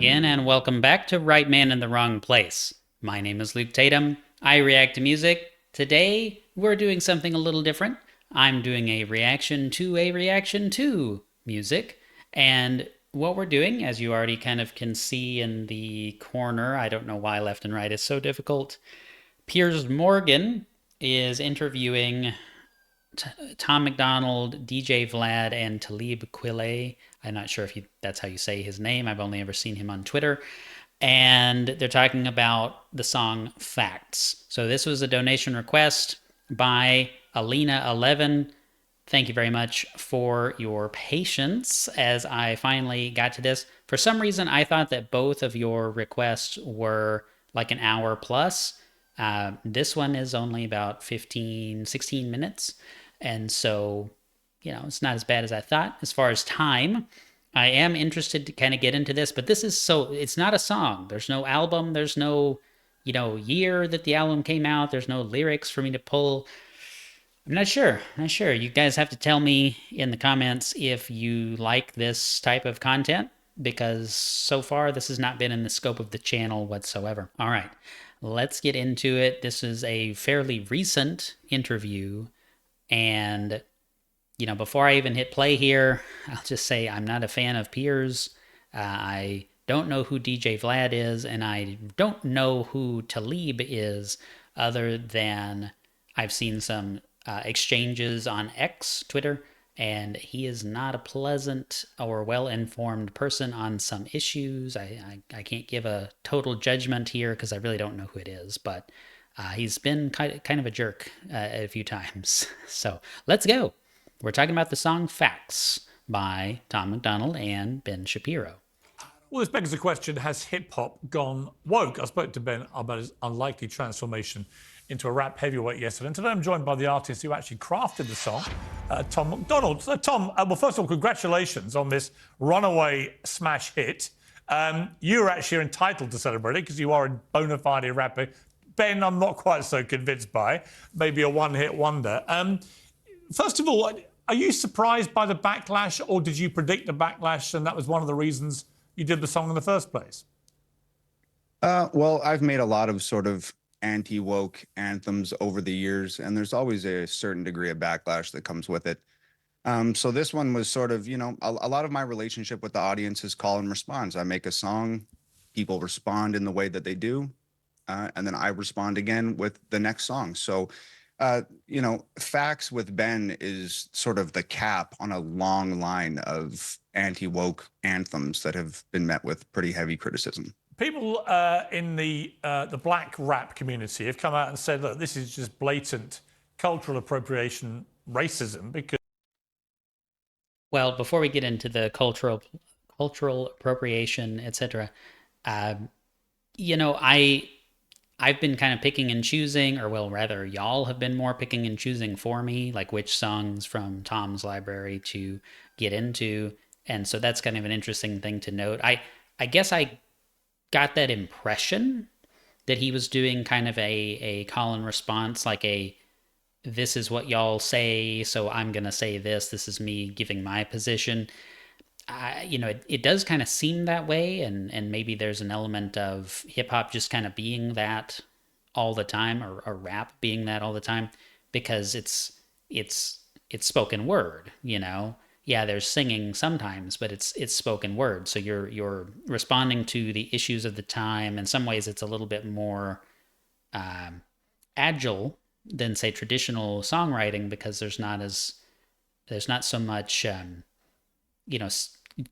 again, and welcome back to Right Man in the Wrong Place. My name is Luke Tatum. I react to music. Today, we're doing something a little different. I'm doing a reaction to music. And what we're doing, as you already kind of can see in the corner, I don't know why left and right is so difficult. Piers Morgan is interviewing Tom MacDonald, DJ Vlad, and Talib Kweli. I'm not sure if that's how you say his name. I've only ever seen him on Twitter. And they're talking about the song Facts. So this was a donation request by Alina11. Thank you very much for your patience as I finally got to this. For some reason, I thought that both of your requests were like an hour plus. This one is only about 15, 16 minutes. And so, it's not as bad as I thought. As far as time, I am interested to kind of get into this, but it's not a song. There's no album. There's no, year that the album came out. There's no lyrics for me to pull. I'm not sure. You guys have to tell me in the comments if you like this type of content, because so far this has not been in the scope of the channel whatsoever. All right, let's get into it. This is a fairly recent interview. And, before I even hit play here, I'll just say I'm not a fan of Piers. I don't know who DJ Vlad is, and I don't know who Talib is, other than I've seen some exchanges on X, Twitter, and he is not a pleasant or well-informed person on some issues. I can't give a total judgment here because I really don't know who it is, but he's been kind of a jerk a few times. So let's go. We're talking about the song Facts by Tom MacDonald and Ben Shapiro. Well, this begs the question, has hip-hop gone woke? I spoke to Ben about his unlikely transformation into a rap heavyweight yesterday. And today I'm joined by the artist who actually crafted the song, Tom MacDonald. So, Tom, well, first of all, congratulations on this runaway smash hit. You're actually entitled to celebrate it because you are a bona fide rapper. Ben, I'm not quite so convinced by. Maybe a one-hit wonder. First of all, are you surprised by the backlash, or did you predict the backlash and that was one of the reasons you did the song in the first place? Well, I've made a lot of sort of anti-woke anthems over the years, and there's always a certain degree of backlash that comes with it. So this one was sort of, a lot of my relationship with the audience is call and response. I make a song, people respond in the way that they do, and then I respond again with the next song. So, Facts with Ben is sort of the cap on a long line of anti-woke anthems that have been met with pretty heavy criticism. People in the black rap community have come out and said, look, this is just blatant cultural appropriation racism because... Well, before we get into the cultural appropriation, etc., I've been kind of picking and choosing, or well, rather, y'all have been more picking and choosing for me, like which songs from Tom's library to get into. And so that's kind of an interesting thing to note. I guess I got that impression that he was doing kind of a call and response, like this is what y'all say, so I'm going to say this. This is me giving my position. It does kind of seem that way, and maybe there's an element of hip-hop just kind of being that all the time, or rap being that all the time, because it's spoken word. Yeah, there's singing sometimes, but it's spoken word, so you're responding to the issues of the time. In some ways it's a little bit more agile than, say, traditional songwriting, because there's not so much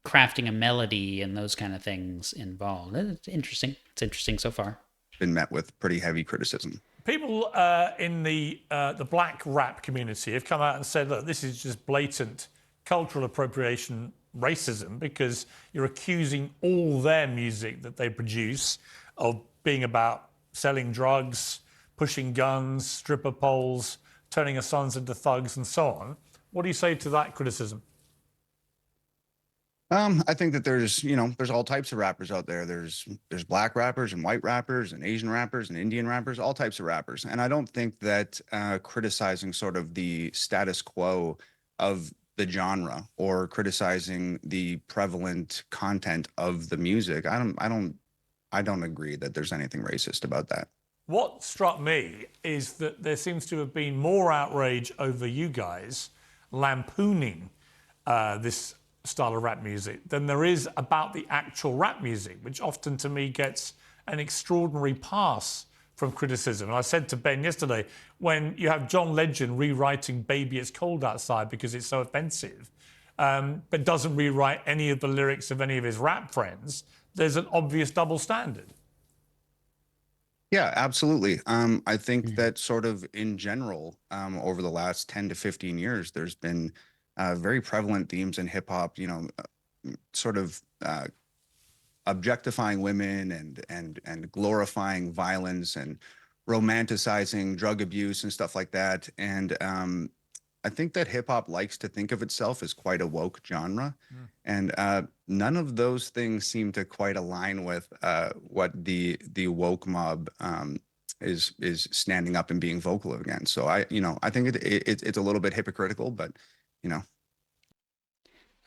crafting a melody and those kind of things involved. It's interesting so far. Been met with pretty heavy criticism. People in the black rap community have come out and said, look, this is just blatant cultural appropriation racism because you're accusing all their music that they produce of being about selling drugs, pushing guns, stripper poles, turning our sons into thugs and so on. What do you say to that criticism? I think that there's all types of rappers out there. There's black rappers and white rappers and Asian rappers and Indian rappers, all types of rappers. And I don't think that criticizing sort of the status quo of the genre or criticizing the prevalent content of the music. I don't agree that there's anything racist about that. What struck me is that there seems to have been more outrage over you guys lampooning this style of rap music than there is about the actual rap music, which often to me gets an extraordinary pass from criticism. And I said to Ben yesterday, when you have John Legend rewriting Baby It's Cold Outside because it's so offensive, but doesn't rewrite any of the lyrics of any of his rap friends, there's an obvious double standard. Yeah, absolutely. I think that sort of in general, over the last 10 to 15 years, there's been very prevalent themes in hip hop, sort of objectifying women and glorifying violence and romanticizing drug abuse and stuff like that. And I think that hip hop likes to think of itself as quite a woke genre, and none of those things seem to quite align with what the woke mob is standing up and being vocal against. So I think it's a little bit hypocritical, but you know.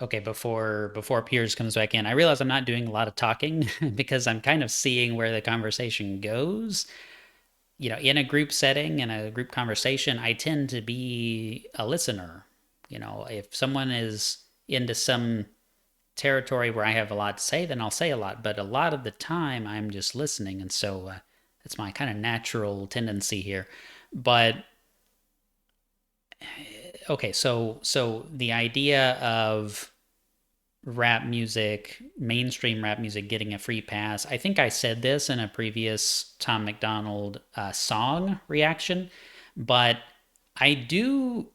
Okay, before Piers comes back in, I realize I'm not doing a lot of talking because I'm kind of seeing where the conversation goes. In a group setting, in a group conversation, I tend to be a listener. If someone is into some territory where I have a lot to say, then I'll say a lot. But a lot of the time, I'm just listening, and so it's my kind of natural tendency here. But okay, so the idea of rap music, mainstream rap music getting a free pass. I think I said this in a previous Tom MacDonald song reaction, but I do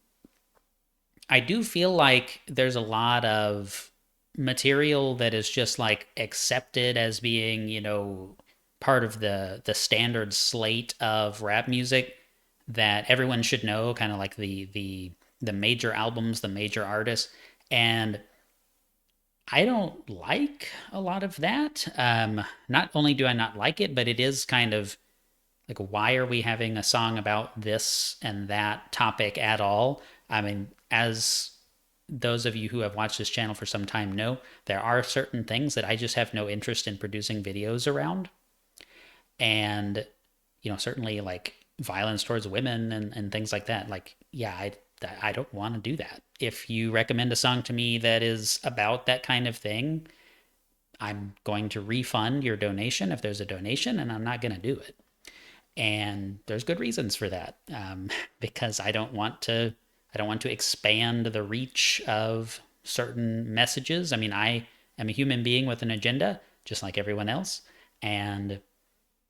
feel like there's a lot of material that is just like accepted as being, part of the standard slate of rap music that everyone should know, kind of like the major albums, the major artists. And I don't like a lot of that. Not only do I not like it, but it is kind of like, why are we having a song about this and that topic at all? I mean, as those of you who have watched this channel for some time know, there are certain things that I just have no interest in producing videos around. And, certainly like violence towards women and things like that. Like, yeah, I don't want to do that. If you recommend a song to me that is about that kind of thing, I'm going to refund your donation if there's a donation, and I'm not going to do it. And there's good reasons for that, because I don't want to expand the reach of certain messages. I mean, I am a human being with an agenda, just like everyone else, and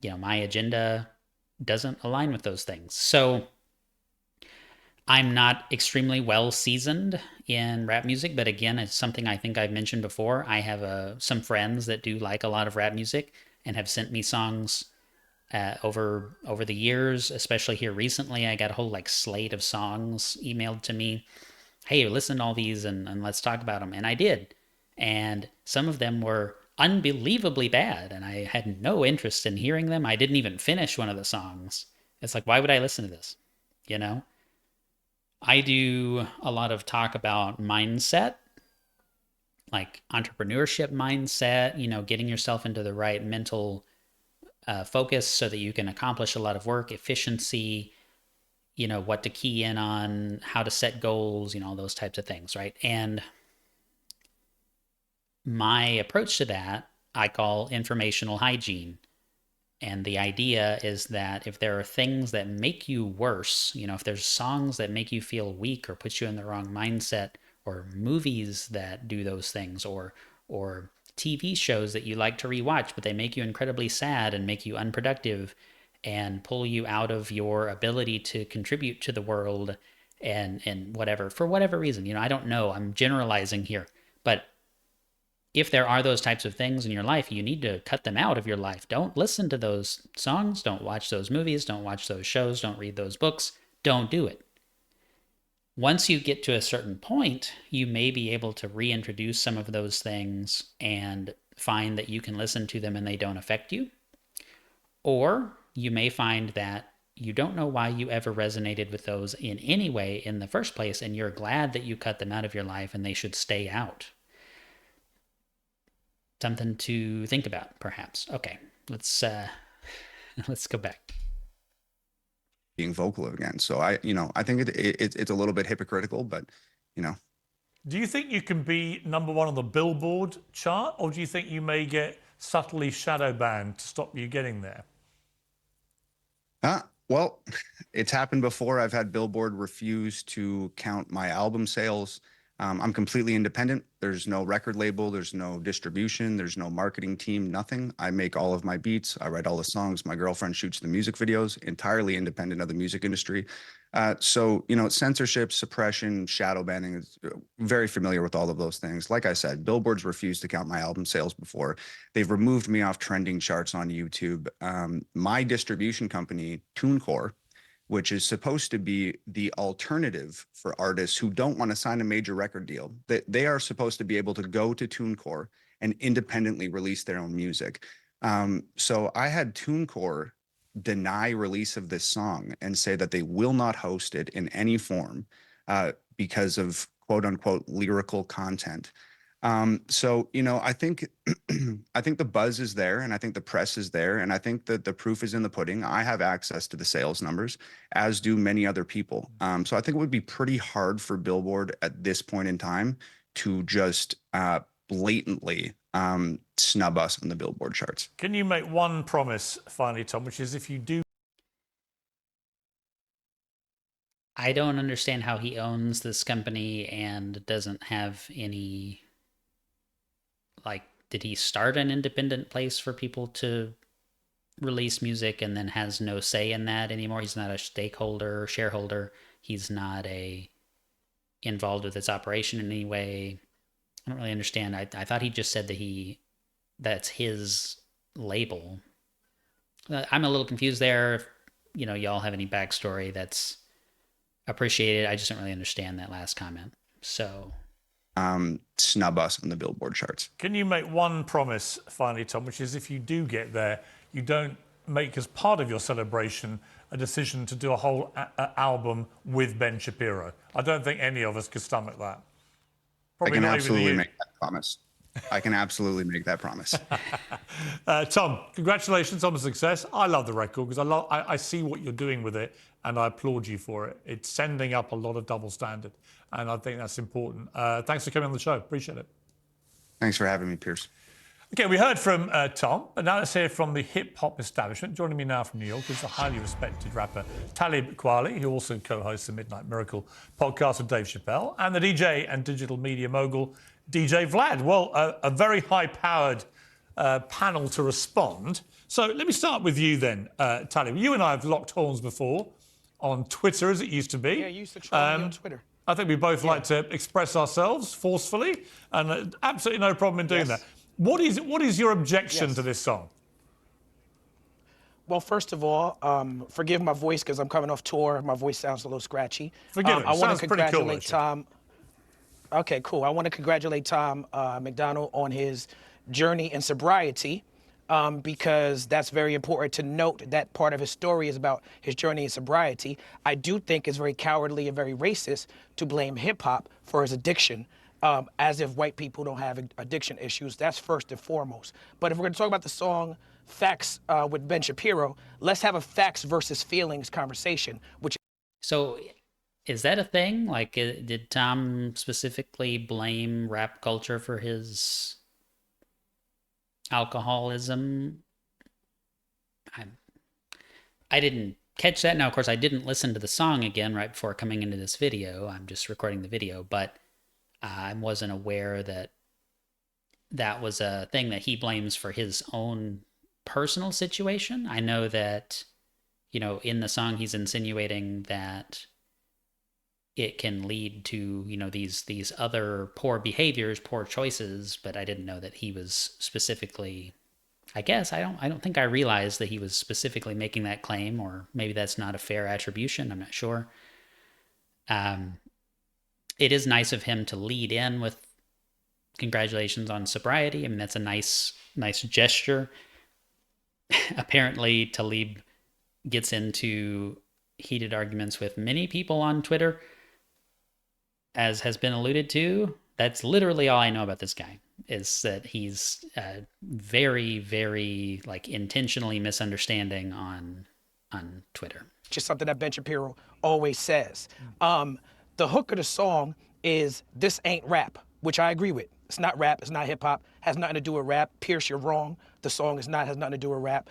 my agenda doesn't align with those things. So I'm not extremely well seasoned in rap music, but again, it's something I think I've mentioned before. I have some friends that do like a lot of rap music and have sent me songs over the years, especially here recently. I got a whole like slate of songs emailed to me. Hey, listen to all these and let's talk about them. And I did. And some of them were unbelievably bad, and I had no interest in hearing them. I didn't even finish one of the songs. It's like, why would I listen to this? I do a lot of talk about mindset, like entrepreneurship mindset, getting yourself into the right mental focus so that you can accomplish a lot of work, efficiency, what to key in on, how to set goals, those types of things, right? And my approach to that, I call informational hygiene. And the idea is that if there are things that make you worse, if there's songs that make you feel weak or put you in the wrong mindset, or movies that do those things, or TV shows that you like to rewatch, but they make you incredibly sad and make you unproductive and pull you out of your ability to contribute to the world and whatever, for whatever reason, I don't know, I'm generalizing here, but if there are those types of things in your life, you need to cut them out of your life. Don't listen to those songs. Don't watch those movies. Don't watch those shows. Don't read those books. Don't do it. Once you get to a certain point, you may be able to reintroduce some of those things and find that you can listen to them and they don't affect you. Or you may find that you don't know why you ever resonated with those in any way in the first place, and you're glad that you cut them out of your life and they should stay out. Something to think about, perhaps. Okay, let's go back. Being vocal again. So I think it's a little bit hypocritical, but you know. Do you think you can be number one on the Billboard chart, or do you think you may get subtly shadow banned to stop you getting there? Well, it's happened before. I've had Billboard refuse to count my album sales. I'm completely independent. There's no record label. There's no distribution. There's no marketing team, nothing. I make all of my beats. I write all the songs. My girlfriend shoots the music videos, entirely independent of the music industry. So, censorship, suppression, shadow banning is very familiar with all of those things. Like I said, Billboard's refused to count my album sales before. They've removed me off trending charts on YouTube. My distribution company, TuneCore, which is supposed to be the alternative for artists who don't want to sign a major record deal. They are supposed to be able to go to TuneCore and independently release their own music. So I had TuneCore deny release of this song and say that they will not host it in any form because of quote unquote lyrical content. So I think I think the buzz is there, and I think the press is there, and I think that the proof is in the pudding. I have access to the sales numbers, as do many other people. So I think it would be pretty hard for Billboard at this point in time to just blatantly snub us on the Billboard charts. Can you make one promise finally, Tom, which is if you do? I don't understand how he owns this company and doesn't have any, like, did he start an independent place for people to release music and then has no say in that anymore? He's not a stakeholder or shareholder. He's not involved with its operation in any way. I don't really understand. I thought he just said that that's his label. I'm a little confused there. If y'all have any backstory, that's appreciated. I just don't really understand that last comment. So snub us on the Billboard charts. Can you make one promise finally, Tom, which is if you do get there, you don't make as part of your celebration a decision to do a whole album with Ben Shapiro? I don't think any of us could stomach that. Probably I can absolutely make that promise. I can absolutely make that promise. Tom, congratulations on the success. I love the record because I see what you're doing with it, and I applaud you for it. It's sending up a lot of double standard, and I think that's important. Thanks for coming on the show. Appreciate it. Thanks for having me, Piers. Okay, we heard from Tom, but now let's hear from the hip-hop establishment. Joining me now from New York is the highly respected rapper Talib Kweli, who also co-hosts the Midnight Miracle podcast with Dave Chappelle, and the DJ and digital media mogul DJ Vlad. Well, a very high-powered panel to respond. So let me start with you then, Talib. You and I have locked horns before on Twitter, as it used to be. Yeah, you used to troll me on Twitter. I think we both like to express ourselves forcefully, and absolutely no problem in doing that. What is your objection to this song? Well, first of all, forgive my voice because I'm coming off tour. My voice sounds a little scratchy. Forgive it. I want Sounds to pretty cool, congratulate Tom. Okay, cool. I want to congratulate Tom MacDonald on his journey in sobriety because that's very important to note. That part of his story is about his journey in sobriety. I do think it's very cowardly and very racist to blame hip-hop for his addiction. As if white people don't have addiction issues. That's first and foremost. But if we're going to talk about the song Facts with Ben Shapiro, let's have a facts versus feelings conversation. So is that a thing? Like, did Tom specifically blame rap culture for his alcoholism? I didn't catch that. Now, of course, I didn't listen to the song again right before coming into this video. I'm just recording the video, but I wasn't aware that that was a thing that he blames for his own personal situation. I know that, in the song he's insinuating that it can lead to, these other poor behaviors, poor choices, but I didn't know that he was specifically, I guess, I don't think I realized that he was specifically making that claim, or maybe that's not a fair attribution. I'm not sure. It is nice of him to lead in with congratulations on sobriety. I mean, that's a nice gesture. Apparently, Talib gets into heated arguments with many people on Twitter, as has been alluded to. That's literally all I know about this guy, is that he's very, very like intentionally misunderstanding on Twitter. Just something that Ben Shapiro always says. The hook of the song is "This ain't rap," which I agree with. It's not rap. It's not hip hop. Has nothing to do with rap. Pierce, you're wrong. The song has nothing to do with rap.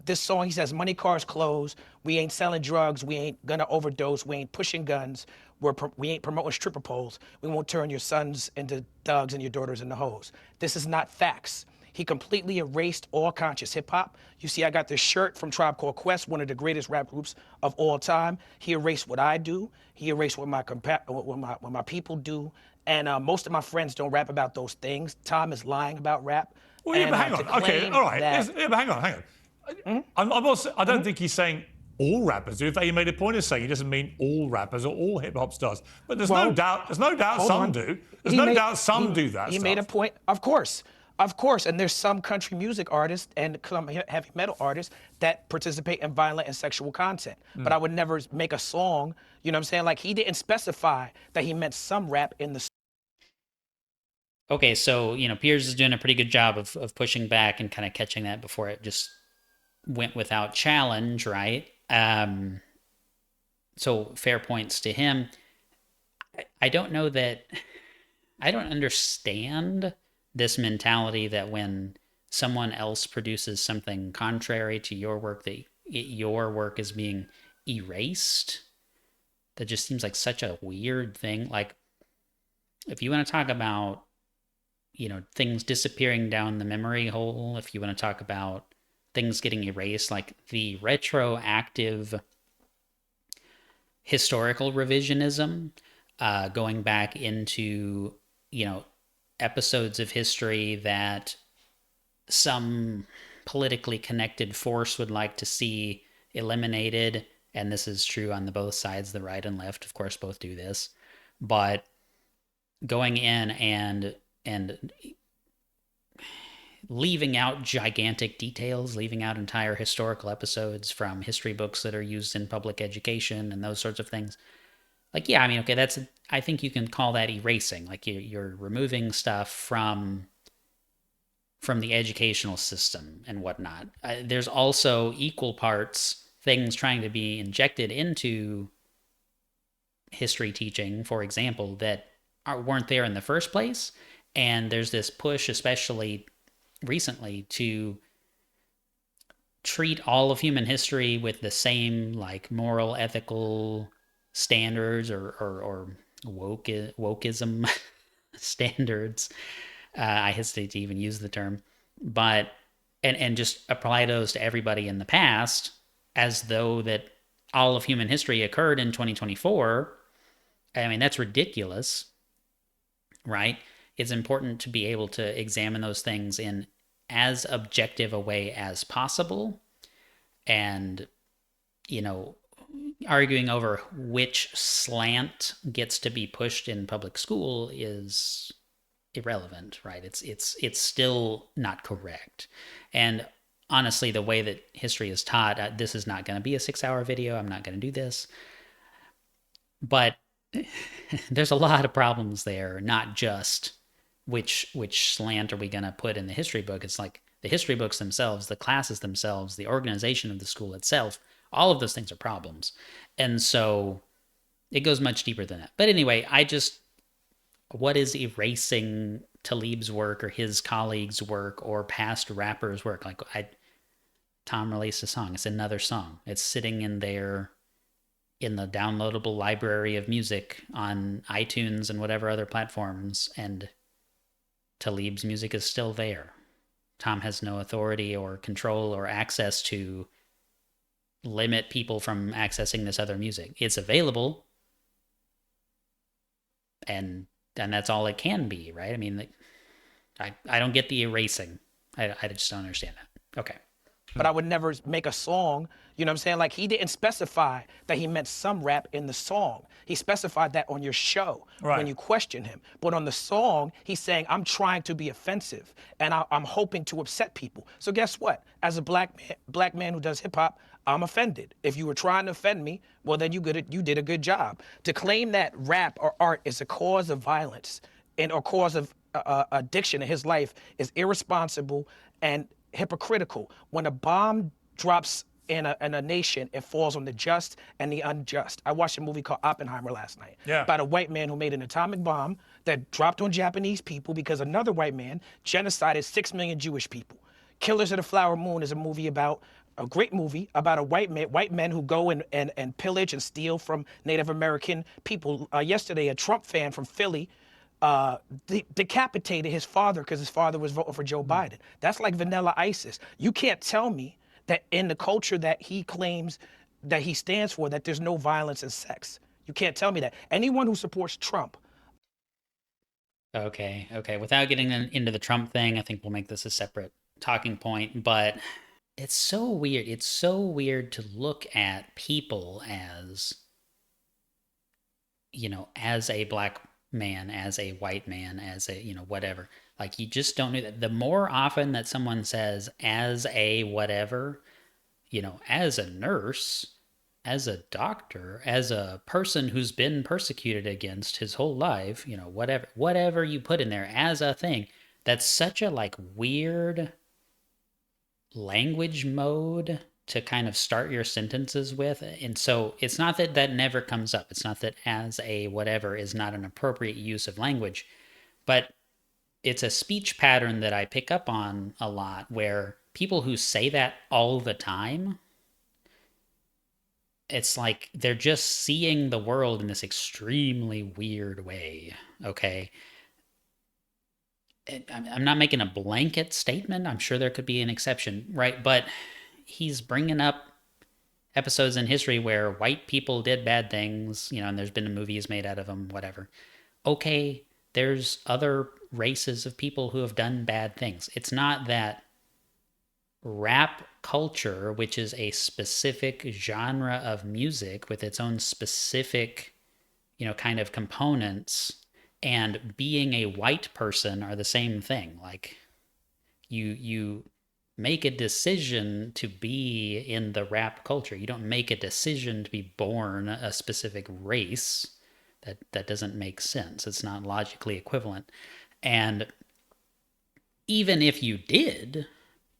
This song, he says, money, cars, clothes. We ain't selling drugs. We ain't gonna overdose. We ain't pushing guns. We ain't promoting stripper poles. We won't turn your sons into thugs and your daughters into hoes. This is not facts. He completely erased all conscious hip hop. You see, I got this shirt from Tribe Called Quest, one of the greatest rap groups of all time. He erased what I do. He erased what my people do. And most of my friends don't rap about those things. Tom is lying about rap. Well, yeah, but hang on. Okay, all right. Yeah, but hang on. I don't think he's saying all rappers do. In fact, he made a point of saying he doesn't mean all rappers or all hip hop stars. But there's no doubt some do. There's no doubt some do that. He made a point, of course. Of course, and there's some country music artists and some heavy metal artists that participate in violent and sexual content. But I would never make a song, you know what I'm saying? Like, he didn't specify that he meant some rap in the. Okay, so, Piers is doing a pretty good job of pushing back and kind of catching that before it just went without challenge, right? So fair points to him. I don't know that, I don't understand this mentality that when someone else produces something contrary to your work, that your work is being erased. That just seems like such a weird thing. Like, if you want to talk about, things disappearing down the memory hole, if you want to talk about things getting erased, like the retroactive historical revisionism, going back into, episodes of history that some politically connected force would like to see eliminated, and this is true on both sides, the right and left, of course, both do this, but going in and leaving out gigantic details, leaving out entire historical episodes from history books that are used in public education and those sorts of things. Like, yeah, I mean, okay, I think you can call that erasing. Like, you're removing stuff from the educational system and whatnot. There's also equal parts things trying to be injected into history teaching, for example, that weren't there in the first place. And there's this push, especially recently, to treat all of human history with the same, like, moral, ethical standards or wokeism standards. I hesitate to even use the term, but and just apply those to everybody in the past, as though that all of human history occurred in 2024. I mean, that's ridiculous, right? It's important to be able to examine those things in as objective a way as possible, and arguing over which slant gets to be pushed in public school is irrelevant, right? It's still not correct. And honestly, the way that history is taught, this is not going to be a 6-hour video. I'm not going to do this. But there's a lot of problems there, not just which slant are we going to put in the history book. It's like the history books themselves, the classes themselves, the organization of the school itself. All of those things are problems. And so it goes much deeper than that. But anyway, what is erasing Talib's work or his colleagues' work or past rappers' work? Like, Tom released a song. It's another song. It's sitting in there in the downloadable library of music on iTunes and whatever other platforms, and Talib's music is still there. Tom has no authority or control or access to limit people from accessing this other music. It's available, and that's all it can be, right? I mean, I don't get the erasing. I just don't understand that. Okay. But I would never make a song, you know what I'm saying? Like, he didn't specify that he meant some rap in the song. He specified that on your show when you question him. But on the song, he's saying, I'm trying to be offensive, and I'm hoping to upset people. So guess what? As a black man who does hip hop, I'm offended. If you were trying to offend me, well, then you did a good job. To claim that rap or art is a cause of violence and or cause of addiction in his life is irresponsible and hypocritical. When a bomb drops in a nation, it falls on the just and the unjust. I watched a movie called Oppenheimer last night about a white man who made an atomic bomb that dropped on Japanese people because another white man genocided 6 million Jewish people. Killers of the Flower Moon is a great movie about white men who go and pillage and steal from Native American people. Yesterday, a Trump fan from Philly decapitated his father because his father was voting for Joe Biden. That's like vanilla ISIS. You can't tell me that in the culture that he claims that he stands for, that there's no violence and sex. You can't tell me that. Anyone who supports Trump. Okay. Without getting into the Trump thing, I think we'll make this a separate talking point, but it's so weird. It's so weird to look at people as, as a black man, as a white man, as a, whatever. Like, you just don't know that. The more often that someone says as a whatever, as a nurse, as a doctor, as a person who's been persecuted against his whole life, whatever you put in there as a thing, that's such a weird language mode to kind of start your sentences with. And so it's not that that never comes up. It's not that as a whatever is not an appropriate use of language, but it's a speech pattern that I pick up on a lot where people who say that all the time, it's like they're just seeing the world in this extremely weird way, okay? I'm not making a blanket statement. I'm sure there could be an exception, right? But he's bringing up episodes in history where white people did bad things, and there's been movies made out of them, whatever. Okay, there's other races of people who have done bad things. It's not that rap culture, which is a specific genre of music with its own specific, kind of components, and being a white person are the same thing. Like, you make a decision to be in the rap culture. You don't make a decision to be born a specific race. That doesn't make sense. It's not logically equivalent. And even if you did,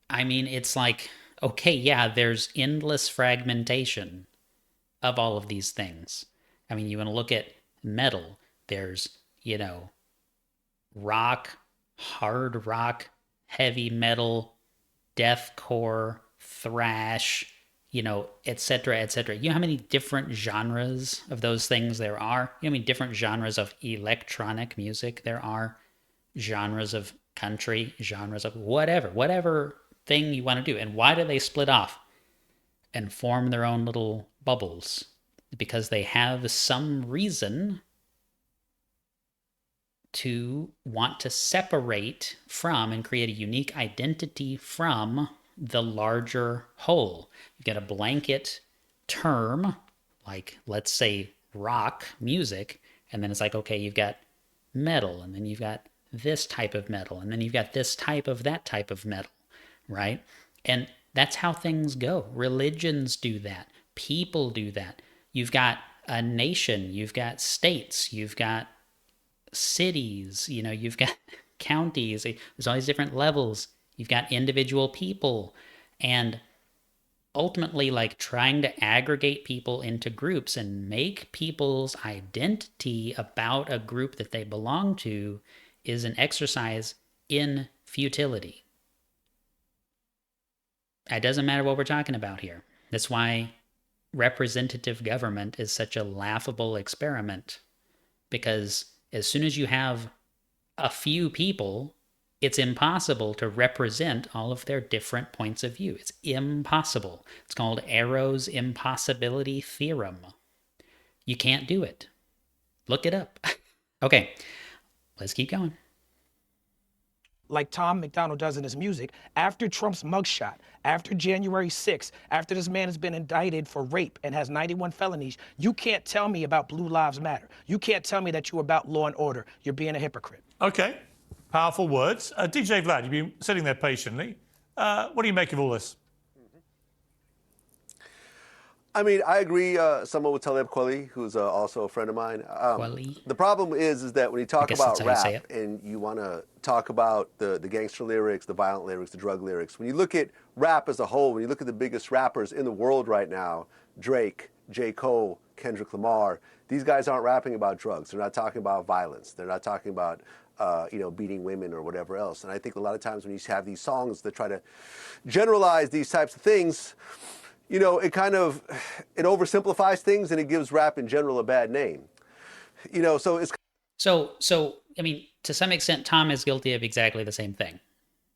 I mean, it's like, okay, yeah, there's endless fragmentation of all of these things. I mean, you want to look at metal. There's, rock, hard rock, heavy metal, deathcore, thrash, et cetera, et cetera. You know how many different genres of those things there are? You know how many different genres of electronic music there are? Genres of country, genres of whatever thing you want to do. And why do they split off and form their own little bubbles? Because they have some reason to want to separate from and create a unique identity from the larger whole. You get a blanket term, like, let's say, rock music, and then it's like, okay, you've got metal, and then you've got this type of metal, and then you've got this type of that type of metal, right? And that's how things go. Religions do that. People do that. You've got a nation, you've got states, you've got cities, you've got counties. There's all these different levels. You've got individual people, and ultimately, trying to aggregate people into groups and make people's identity about a group that they belong to is an exercise in futility. It doesn't matter what we're talking about here. That's why representative government is such a laughable experiment, because as soon as you have a few people, it's impossible to represent all of their different points of view. It's impossible. It's called Arrow's impossibility theorem. You can't do it. Look it up. Okay, let's keep going. Like Tom MacDonald does in his music, after Trump's mugshot, after January 6th, after this man has been indicted for rape and has 91 felonies, you can't tell me about Blue Lives Matter. You can't tell me that you're about law and order. You're being a hypocrite. Okay, powerful words. DJ Vlad, you've been sitting there patiently. What do you make of all this? I mean, I agree somewhat with Talib Kweli, who's also a friend of mine. Kweli. The problem is that when you I talk guess that's about how you say rap it. and you want to talk about the gangster lyrics, the violent lyrics, the drug lyrics, when you look at rap as a whole, when you look at the biggest rappers in the world right now, Drake, J. Cole, Kendrick Lamar, these guys aren't rapping about drugs. They're not talking about violence. They're not talking about beating women or whatever else. And I think a lot of times when you have these songs that try to generalize these types of things, it kind of it oversimplifies things and it gives rap in general a bad name. So it's So I mean, to some extent, Tom is guilty of exactly the same thing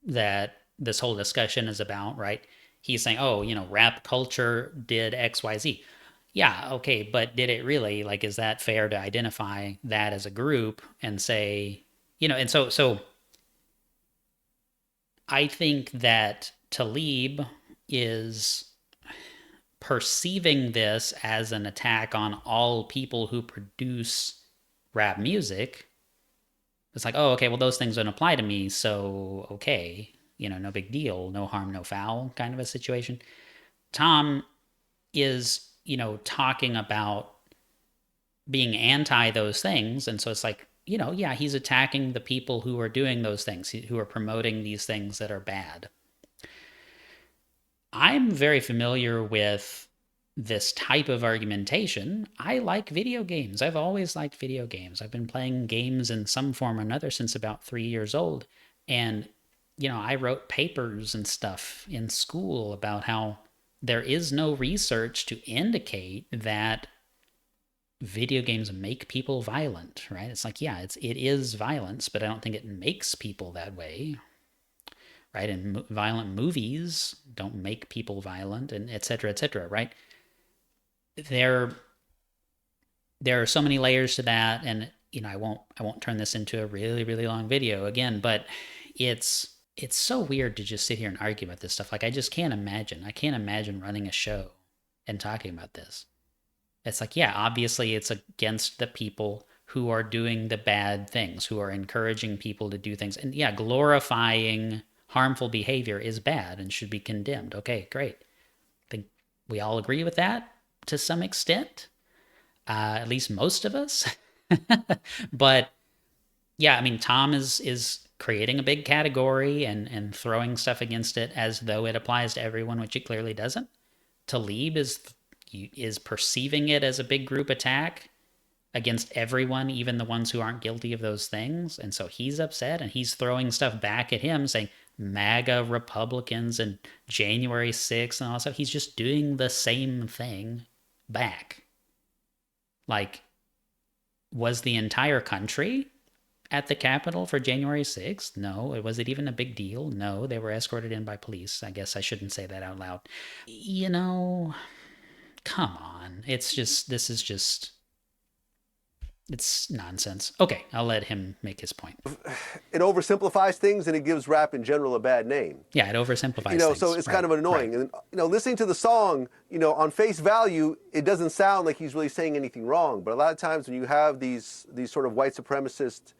that this whole discussion is about, right? He's saying, oh, rap culture did X, Y, Z. Yeah, okay, but did it really? Like, is that fair to identify that as a group and say, and so I think that Talib is perceiving this as an attack on all people who produce rap music. It's like, oh, okay, well, those things don't apply to me, so okay, no big deal, no harm, no foul kind of a situation. Tom is, talking about being anti those things, and so it's like, yeah, he's attacking the people who are doing those things, who are promoting these things that are bad. I'm very familiar with this type of argumentation. I like video games. I've always liked video games. I've been playing games in some form or another since about 3 years old. And, I wrote papers and stuff in school about how there is no research to indicate that video games make people violent, right? It's like, yeah, it is violence, but I don't think it makes people that way, right? And violent movies don't make people violent, and et cetera, right? There are so many layers to that, and I won't turn this into a really, really long video again, but it's so weird to just sit here and argue about this stuff. Like, I just can't imagine. I can't imagine running a show and talking about this. It's like, yeah, obviously it's against the people who are doing the bad things, who are encouraging people to do things. And yeah, glorifying harmful behavior is bad and should be condemned. Okay, great. I think we all agree with that to some extent, at least most of us. But yeah, I mean, Tom is creating a big category and throwing stuff against it as though it applies to everyone, which it clearly doesn't. Talib is perceiving it as a big group attack against everyone, even the ones who aren't guilty of those things. And so he's upset and he's throwing stuff back at him saying MAGA Republicans and January 6th and all that stuff. He's just doing the same thing back. Like, was the entire country at the Capitol for January 6th? No. Was it even a big deal? No. They were escorted in by police. I guess I shouldn't say that out loud. Come on. It's nonsense. Okay, I'll let him make his point. it oversimplifies things and it gives rap in general a bad name. Yeah, it oversimplifies things. So it's right, kind of annoying. Right. And listening to the song, on face value, it doesn't sound like he's really saying anything wrong. But a lot of times when you have these sort of white supremacist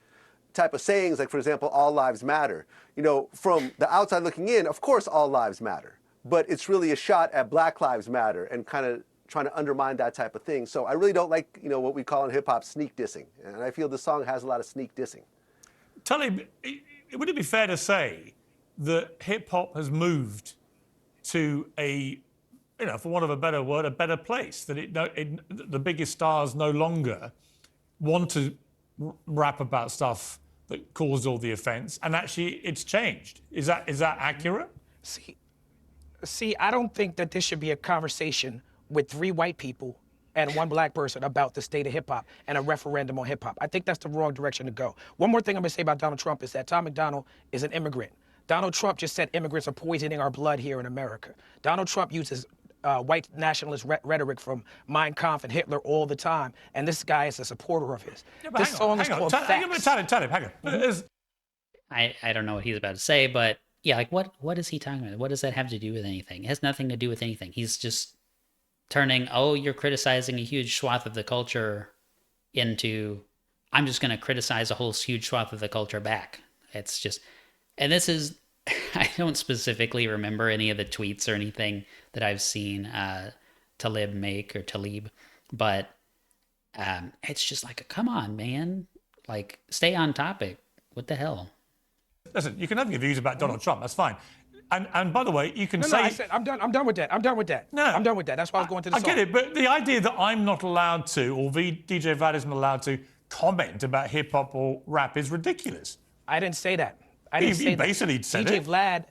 type of sayings, like for example, all lives matter, from the outside looking in, of course all lives matter. But it's really a shot at Black Lives Matter and kind of trying to undermine that type of thing. So I really don't like, what we call in hip hop sneak dissing. And I feel the song has a lot of sneak dissing. Talib, would it be fair to say that hip hop has moved to a, for want of a better word, a better place? That the biggest stars no longer want to rap about stuff that caused all the offense, and actually it's changed. Is that accurate? See, I don't think that this should be a conversation with 3 white people and 1 black person about the state of hip hop and a referendum on hip hop. I think that's the wrong direction to go. One more thing I'm gonna say about Donald Trump is that Tom MacDonald is an immigrant. Donald Trump just said immigrants are poisoning our blood here in America. Donald Trump uses white nationalist rhetoric from Mein Kampf and Hitler all the time, and this guy is a supporter of his. Yeah, this song is called Facts. Talib, hang on. I don't know what he's about to say, but yeah, like what is he talking about? What does that have to do with anything? It has nothing to do with anything. He's just turning, oh, you're criticizing a huge swath of the culture into, I'm just going to criticize a whole huge swath of the culture back. It's just, and this is, I don't specifically remember any of the tweets or anything that I've seen Talib make, or Talib, but it's just like, come on, man, like stay on topic. What the hell? Listen, you can have your views about Donald Trump. That's fine. And by the way, you can No, say. I said I'm done. I'm done with that. I'm done with that. No, I'm done with that. That's why I was going to the I song. get it, but the idea that I'm not allowed to, or DJ Vlad isn't allowed to comment about hip hop or rap is ridiculous. I didn't say that. I didn't say You that. basically said DJ it. Vlad,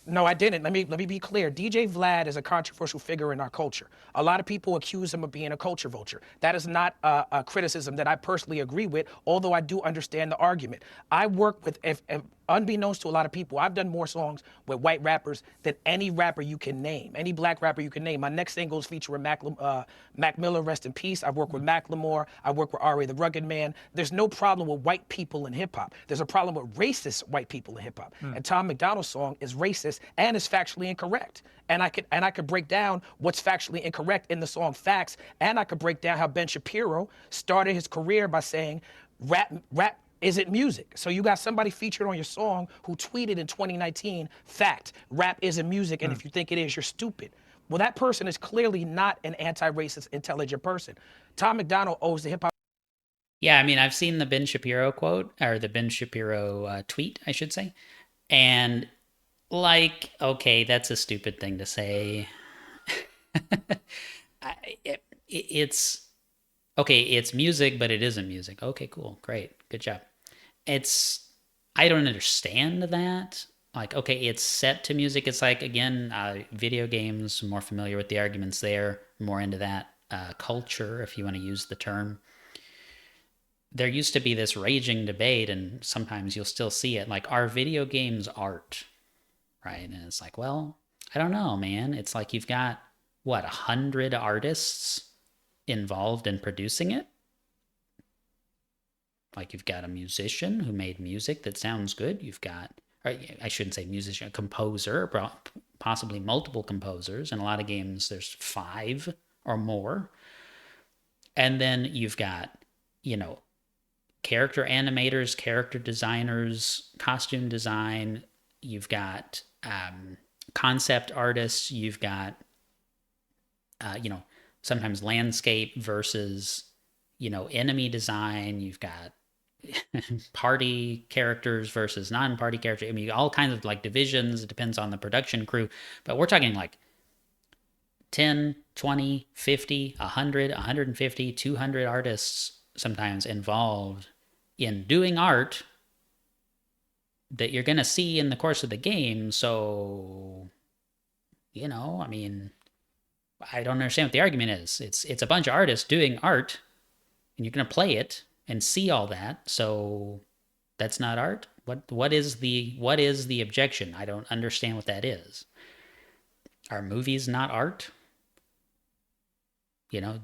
no, I didn't. Let me be clear. DJ Vlad is a controversial figure in our culture. A lot of people accuse him of being a culture vulture. That is not a criticism that I personally agree with, although I do understand the argument. I work with, if unbeknownst to a lot of people, I've done more songs with white rappers than any rapper you can name, any black rapper you can name. My next single is featuring Mac Miller, rest in peace. I've worked with Macklemore. I work with R.A. the Rugged Man. There's no problem with white people in hip hop. There's a problem with racist white people in hip hop. And Tom MacDonald's song is racist and is factually incorrect. And I could break down what's factually incorrect in the song Facts, and I could break down how Ben Shapiro started his career by saying rap isn't music. So you got somebody featured on your song who tweeted in 2019, fact, rap isn't music, and if you think it is, you're stupid. Well, that person is clearly not an anti-racist, intelligent person. Tom MacDonald owes the hip-hop. Yeah, I mean, I've seen the Ben Shapiro quote, or the Ben Shapiro tweet, I should say. And, like, okay, that's a stupid thing to say. It's, okay, it's music, but it isn't music. Okay, cool, great, good job. I don't understand that. Like, okay, it's set to music. It's like, again, video games, more familiar with the arguments there, more into that culture, if you want to use the term. There used to be this raging debate, and sometimes you'll still see it, like, are video games art? Right? And it's like, well, I don't know, man. It's like you've got, what, 100 artists involved in producing it? Like, you've got a musician who made music that sounds good. You've got, or I shouldn't say musician, a composer, possibly multiple composers. In a lot of games, there's 5 or more. And then you've got, character animators, character designers, costume design. You've got concept artists. You've got, sometimes landscape versus, enemy design. You've got party characters versus non-party characters. I mean, all kinds of like divisions. It depends on the production crew. But we're talking like 10, 20, 50, 100, 150, 200 artists sometimes involved in doing art that you're going to see in the course of the game. So, I mean, I don't understand what the argument is. It's a bunch of artists doing art, and you're going to play it and see all that. So that's not art? What is the objection? I don't understand what that is. Are movies not art?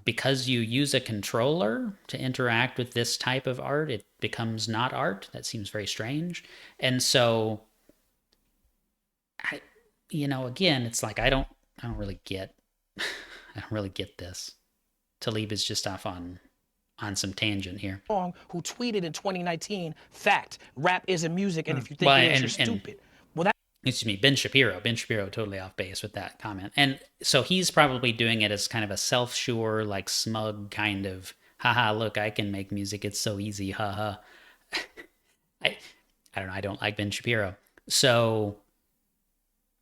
Because you use a controller to interact with this type of art, it becomes not art. That seems very strange. And so, again, it's like I don't really get this. Talib is just off on some tangent here. Who tweeted in 2019, fact, rap isn't music, and if you think it is, you're stupid. Excuse me, Ben Shapiro totally off base with that comment. And so he's probably doing it as kind of a self-sure, like smug kind of, haha, look, I can make music. It's so easy, haha. I don't know. I don't like Ben Shapiro. So,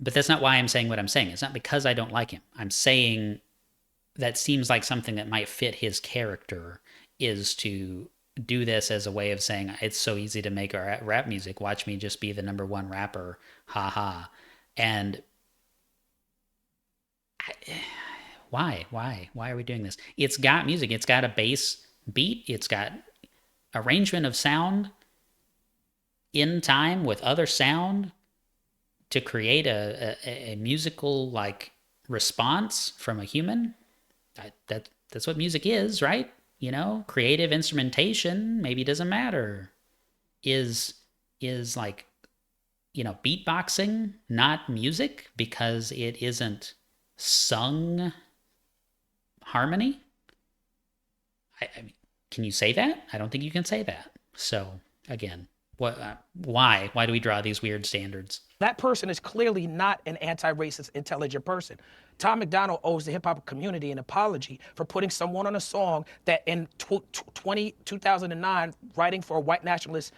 but that's not why I'm saying what I'm saying. It's not because I don't like him. I'm saying that seems like something that might fit his character, is to do this as a way of saying, it's so easy to make our rap music. Watch me just be the #1 rapper. Ha ha. And why are we doing this? It's got music. It's got a bass beat. It's got arrangement of sound in time with other sound to create a musical like response from a human. That's what music is, right? Creative instrumentation maybe doesn't matter. Is like, beatboxing not music because it isn't sung harmony? I mean, can you say that? I don't think you can say that. So, again, What? Why? Why do we draw these weird standards? That person is clearly not an anti-racist, intelligent person. Tom MacDonald owes the hip hop community an apology for putting someone on a song that in 2009, writing for a white nationalist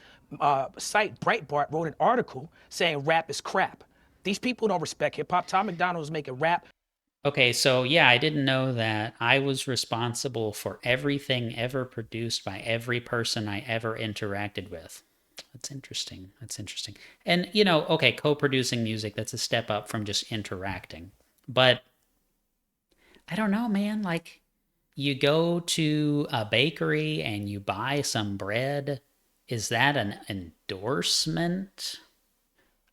site, Breitbart, wrote an article saying rap is crap. These people don't respect hip hop. Tom MacDonald was making rap. Okay, so yeah, I didn't know that I was responsible for everything ever produced by every person I ever interacted with. That's interesting. That's interesting. And, okay, co-producing music, that's a step up from just interacting. But I don't know, man. Like, you go to a bakery and you buy some bread. Is that an endorsement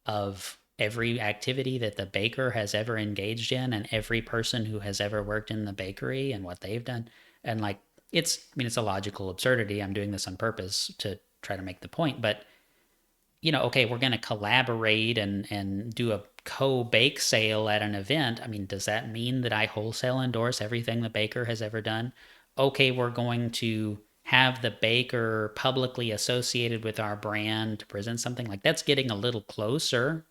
of every activity that the baker has ever engaged in and every person who has ever worked in the bakery and what they've done? And like, it's a logical absurdity. I'm doing this on purpose to try to make the point, but okay, we're going to collaborate and do a co-bake sale at an event. I mean, does that mean that I wholesale endorse everything the baker has ever done? Okay, we're going to have the baker publicly associated with our brand to present something. Like, that's getting a little closer.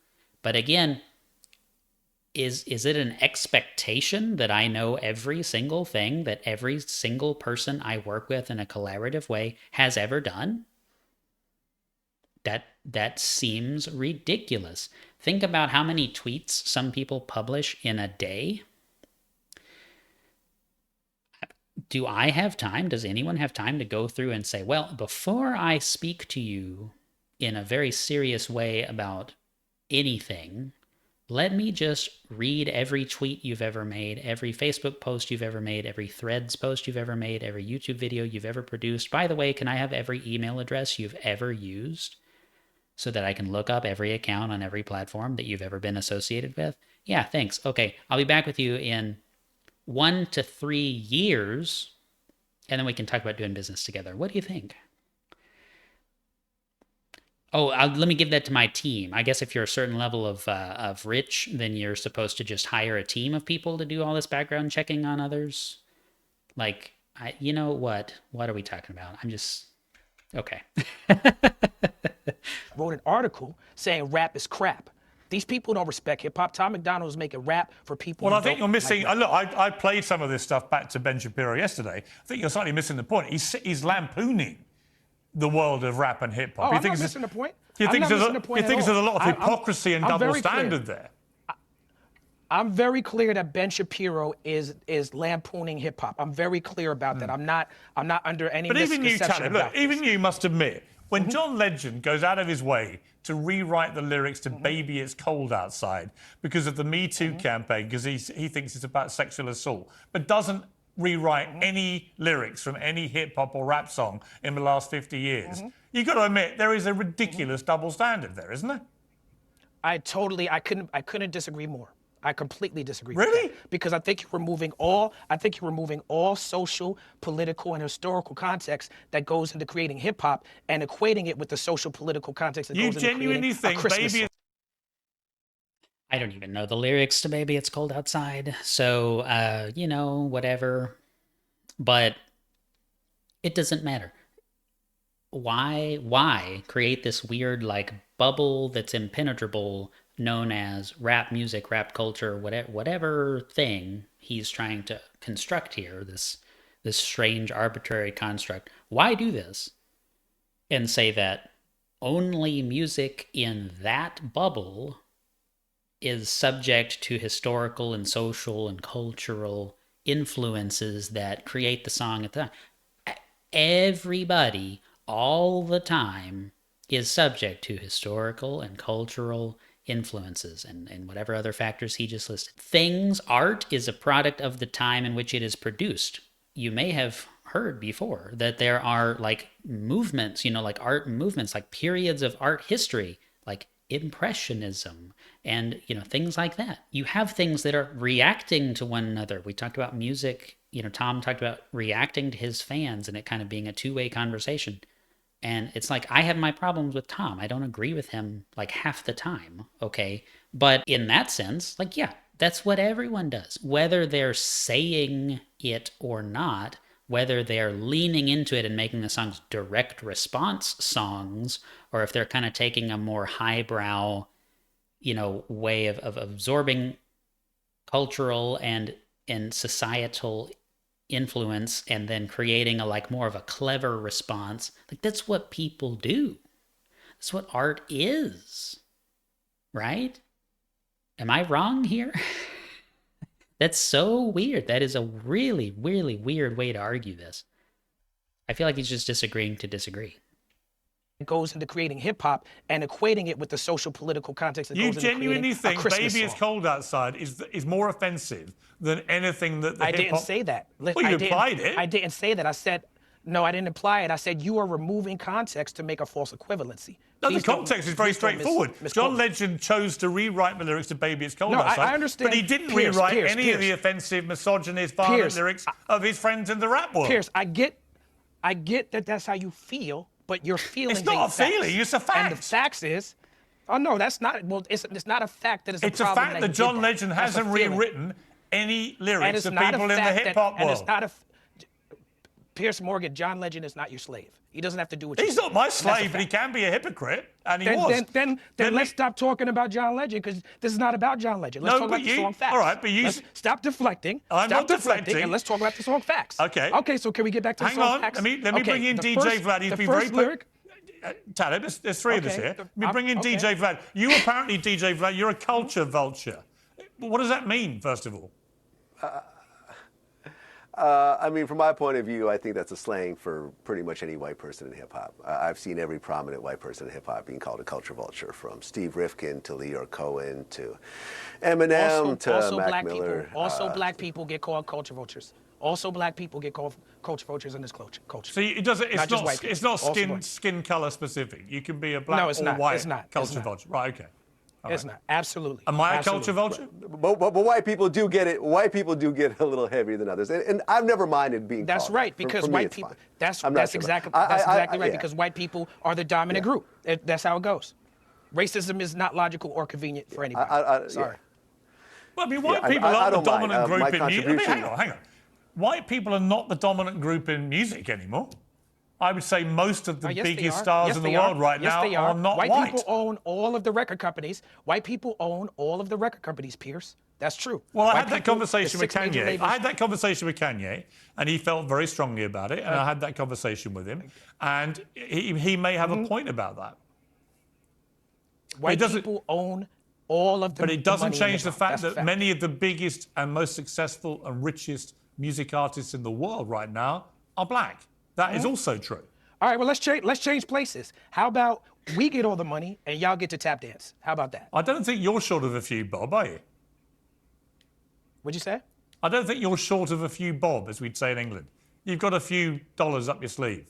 But again, is it an expectation that I know every single thing that every single person I work with in a collaborative way has ever done? That seems ridiculous. Think about how many tweets some people publish in a day. Do I have time? Does anyone have time to go through and say, well, before I speak to you in a very serious way about anything, let me just read every tweet you've ever made, every Facebook post you've ever made, every Threads post you've ever made, every YouTube video you've ever produced. By the way, can I have every email address you've ever used so that I can look up every account on every platform that you've ever been associated with? Yeah, thanks. Okay, I'll be back with you in 1 to 3 years, and then we can talk about doing business together. What do you think? Oh, let me give that to my team. I guess if you're a certain level of rich, then you're supposed to just hire a team of people to do all this background checking on others. Like, you know what? What are we talking about? I'm just... Okay. Wrote an article saying rap is crap. These people don't respect hip hop. Tom MacDonald was making rap for people. Well, who I think don't you're missing. like rap. Look, I played some of this stuff back to Ben Shapiro yesterday. I think you're slightly missing the point. He's lampooning the world of rap and hip hop. Oh, I'm not missing the point. You I'm think not there's missing the point at there's a all. lot of hypocrisy and I'm double very clear. standard there? I'm very clear that Ben Shapiro is lampooning hip hop. I'm very clear about that. I'm not under any But even you, misconception Talib, look, about even this. you must admit, when John Legend goes out of his way to rewrite the lyrics to Baby It's Cold Outside because of the Me Too campaign, because he thinks it's about sexual assault, but doesn't rewrite any lyrics from any hip hop or rap song in the last 50 years, you've got to admit there is a ridiculous double standard there, isn't there? I couldn't disagree more. I completely disagree. Really? With that because I think you're removing all social, political, and historical context that goes into creating hip hop and equating it with the social, political context that You goes into genuinely creating a think Christmas Baby song. I don't even know the lyrics to Baby It's Cold Outside. So, whatever. But it doesn't matter. Why create this weird, like, bubble that's impenetrable known as rap music, rap culture, whatever thing he's trying to construct here, this strange arbitrary construct? Why do this? And say that only music in that bubble is subject to historical and social and cultural influences that create the song at the time. Everybody, all the time, is subject to historical and cultural influences and whatever other factors he just listed. Art is a product of the time in which it is produced. You may have heard before that there are like movements, like art movements, like periods of art history, like Impressionism and, things like that. You have things that are reacting to one another. We talked about music, Tom talked about reacting to his fans and it kind of being a two-way conversation. And it's like, I have my problems with Tom. I don't agree with him like half the time, okay? But in that sense, like, yeah, that's what everyone does. Whether they're saying it or not, whether they're leaning into it and making the songs direct response songs, or if they're kind of taking a more highbrow, way of absorbing cultural and societal influence and then creating a more of a clever response. That's what people do. That's what art is, right? Am I wrong here? That's so weird. That is a really, really weird way to argue this. I feel like he's just disagreeing to disagree. It goes into creating hip hop and equating it with the social political context that You goes into genuinely creating a think Christmas Baby It's song. Cold Outside is more offensive than anything that the I didn't hip-hop... say that. Well, you implied it. I didn't say that. I said, no, I didn't imply it. I said you are removing context to make a false equivalency. No, the Please don't- context is very please don't straightforward. misquote John me. Legend chose to rewrite the lyrics to Baby It's Cold No, Outside. I understand. But he didn't Piers, rewrite Piers, any of the Piers. offensive, misogynist, violent Piers, lyrics of his friends in the rap world. Pierce, I get that that's how you feel, but your feelings It's not ain't a feeling, facts. it's a fact. And the facts is, oh no, that's not. Well, it's not a fact that it's a It's a problem fact that that he did John that. Legend That's a hasn't feeling. rewritten any And lyrics it's to not a people in the fact hip hop and world. it's not a. Pierce Morgan, John Legend is not your slave. He doesn't have to do what you He's say. not my That's a slave, but he fact. can be a hypocrite, and he was. Then let's stop talking about John Legend, because this is not about John Legend. Let's No, talk but about the you- song Facts. all right, but you- Let's stop deflecting. I'm stop not deflecting. and let's talk about the song Facts. Okay. Okay, so can we get back to the Hang song on, Facts? let me Okay, bring in the DJ first- Vlad. He's the been first very... lyric. Talib, there's three of us Okay, here. the- Let me bring in okay. DJ Vlad. You apparently, DJ Vlad, you're a culture vulture. What does that mean, first of all? I mean, from my point of view, I think that's a slang for pretty much any white person in hip-hop. I've seen every prominent white person in hip-hop being called a culture vulture, from Steve Rifkin to Leor Cohen to Eminem to Mac black Miller. people. Black people get called culture vultures. Also, black people get called culture vultures in this culture. So it doesn't, Not just white it's people, not also skin white. skin color specific. You can be a black No, it's or not. white It's not. It's culture not. vulture. Right, okay. It's not. Absolutely. Am I a Absolutely. culture vulture? But white people do get it. White people do get a little heavier than others, and I've never minded being. That's called right, that. because For me, white it's people. fine. That's I'm not sure. exactly I- right, yeah. because white people are the dominant group. That's how it goes. Racism is not logical or convenient for anybody. Sorry. Well, I mean, white Yeah, people I aren't the don't mind. dominant My group in music. I mean, contribution- hang on. White people are not the dominant group in music anymore. I would say most of the Yes, they biggest are. stars Yes, in the they are. world right Yes, now they are not white. people own all of the record companies. White people own all of the record companies, Pierce. That's true. Well, I White had that people, conversation the with 6 major Kanye. labels- I had that conversation with Kanye, and he felt very strongly about it. And I had that conversation with him, and he may have Mm-hmm. a point about that. White doesn't- people own all of the But it doesn't money in change the hip-hop. fact That's a that fact. many of the biggest and most successful and richest music artists in the world right now are black. That is also true. All right, well, let's change places. How about we get all the money and y'all get to tap dance? How about that? I don't think you're short of a few bob, are you? What'd you say? I don't think you're short of a few bob, as we'd say in England. You've got a few dollars up your sleeve.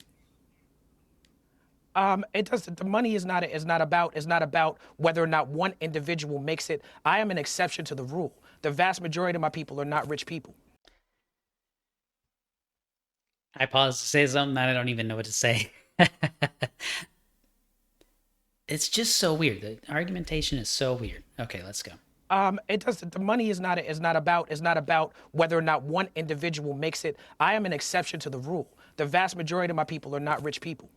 It does. The money is not about whether or not one individual makes it. I am an exception to the rule. The vast majority of my people are not rich people. I pause to say something that I don't even know what to say. It's just so weird. The argumentation is so weird. Okay, let's go. It does. The money is not about whether or not one individual makes it. I am an exception to the rule. The vast majority of my people are not rich people.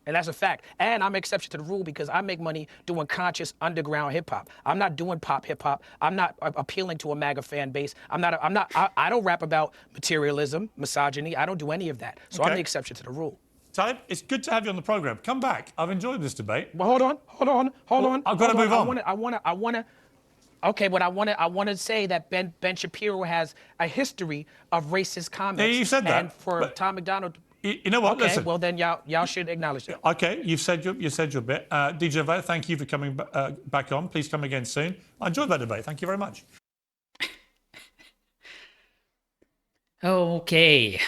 And that's a fact. And I'm an exception to the rule because I make money doing conscious underground hip hop. I'm not doing pop hip hop. I'm not appealing to a MAGA fan base. I don't rap about materialism, misogyny. I don't do any of that. So I'm Okay. the exception to the rule. Talib, it's good to have you on the program. Come back. I've enjoyed this debate. Well, hold on. I've gotta move on. Okay, but I want to say that Ben Shapiro has a history of racist comments. Yeah, you said that, And for but- Tom MacDonald. You know what? Okay, Listen. well then y'all should acknowledge that. Okay, you said your bit. DJ Vlad, thank you for coming back on. Please come again soon. I enjoyed that debate. Thank you very much. Okay.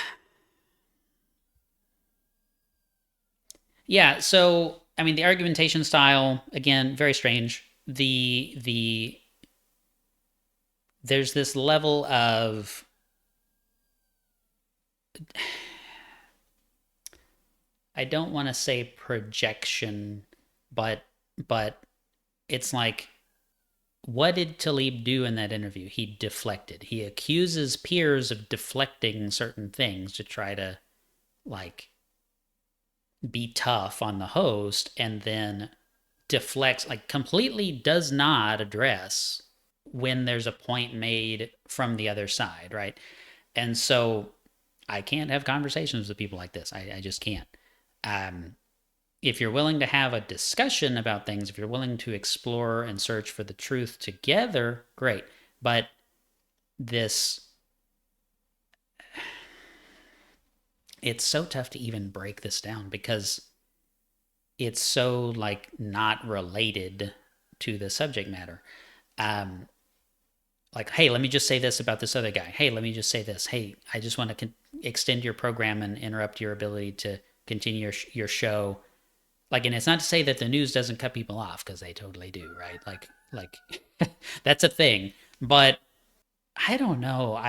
Yeah, so I mean the argumentation style, again, very strange. There's this level of I don't want to say projection, but it's like, what did Talib do in that interview? He deflected. He accuses Piers of deflecting certain things to try to like be tough on the host and then deflects, like completely does not address when there's a point made from the other side, right? And so I can't have conversations with people like this. I just can't. If you're willing to have a discussion about things, if you're willing to explore and search for the truth together, great. But this, it's so tough to even break this down because it's so like not related to the subject matter. Like, hey, let me just say this about this other guy. Hey, let me just say this. Hey, I just want to extend your program and interrupt your ability to continue your show. Like, and it's not to say that the news doesn't cut people off, because they totally do, right? Like that's a thing. But I don't know.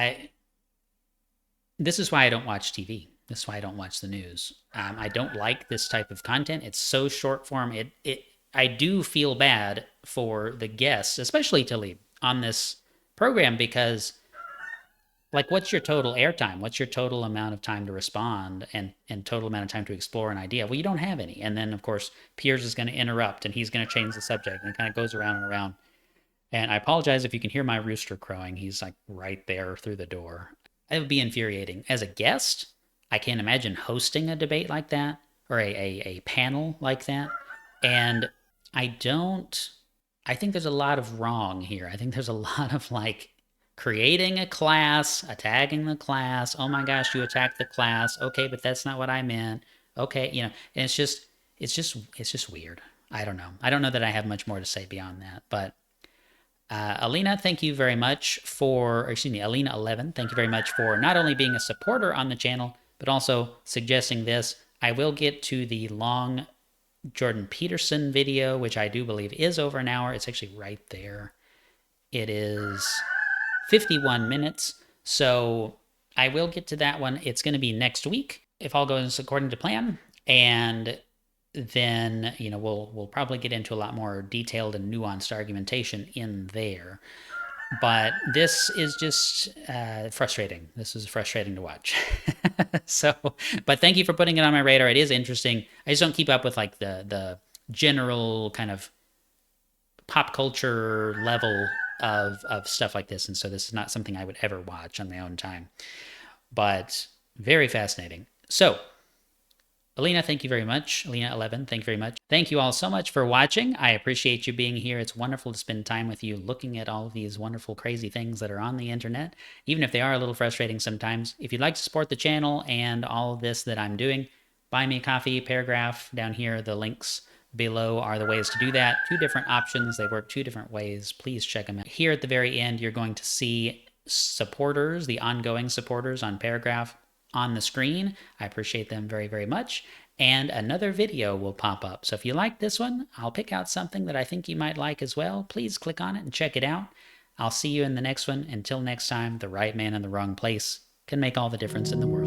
This is why I don't watch TV. This is why I don't watch the news. I don't like this type of content. It's so short form. I do feel bad for the guests, especially Talib, on this program, because like, what's your total airtime? What's your total amount of time to respond and total amount of time to explore an idea? Well, you don't have any. And then of course Piers is going to interrupt and he's going to change the subject, and it kind of goes around and around. And I apologize if you can hear my rooster crowing. He's like right there through the door. It would be infuriating. As a guest, I can't imagine hosting a debate like that, or a panel like that. And I think there's a lot of wrong here. I think there's a lot of like creating a class, attacking the class. Oh my gosh, you attacked the class. Okay, but that's not what I meant. Okay, and it's just weird. I don't know. I don't know that I have much more to say beyond that. But Alina, thank you very much Alina11, thank you very much for not only being a supporter on the channel, but also suggesting this. I will get to the long Jordan Peterson video, which I do believe is over an hour. It's actually right there. It is 51 minutes. So I will get to that one. It's going to be next week, if all goes according to plan. And then, we'll probably get into a lot more detailed and nuanced argumentation in there. But this is just frustrating. This is frustrating to watch. But thank you for putting it on my radar. It is interesting. I just don't keep up with like the general kind of pop culture level of stuff like this. And so this is not something I would ever watch on my own time. But very fascinating. So, Alina, thank you very much. Alina11, thank you very much. Thank you all so much for watching. I appreciate you being here. It's wonderful to spend time with you looking at all of these wonderful, crazy things that are on the internet, even if they are a little frustrating sometimes. If you'd like to support the channel and all of this that I'm doing, buy me a coffee, Paragraph down here. The links below are the ways to do that. 2 different options. They work 2 different ways. Please check them out. Here at the very end, you're going to see supporters, the ongoing supporters on Paragraph on the screen. I appreciate them very, very much. And another video will pop up. So if you like this one, I'll pick out something that I think you might like as well. Please click on it and check it out. I'll see you in the next one. Until next time, the right man in the wrong place can make all the difference in the world.